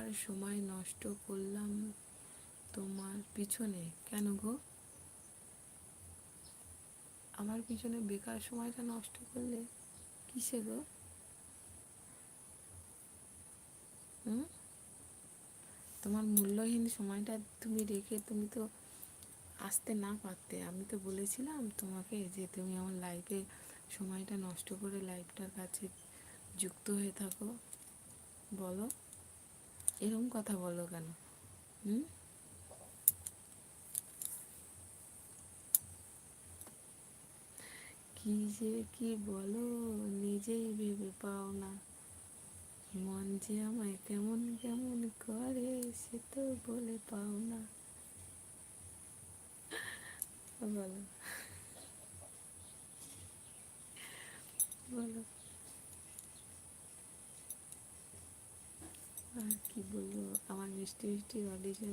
বেকার সময় নষ্ট করলাম তোমার পিছনে। কেন গো? আমার পিছনে বেকার সময়টা নষ্ট করলে কিসে গো? হুম? তোমার মূল্যহীন সময়টা তুমি রেখে তুমি তো আসতে না পারতে। আমি তো বলেছিলাম তোমাকে যে তুমি আমার লাইফে সময়টা নষ্ট করে লাইফটার কাছে যুক্ত হয়ে থাকো। বলো, এরকম কথা বলো কেন? হুম? কি যে কি বলো, নিজেই ভেবে পাও না। মন যে আমায় কেমন কেমন করে সে তো বলে পাও না। বলো, বলো। আর কি বলবো, আমার মিষ্টি মিষ্টি অডিশন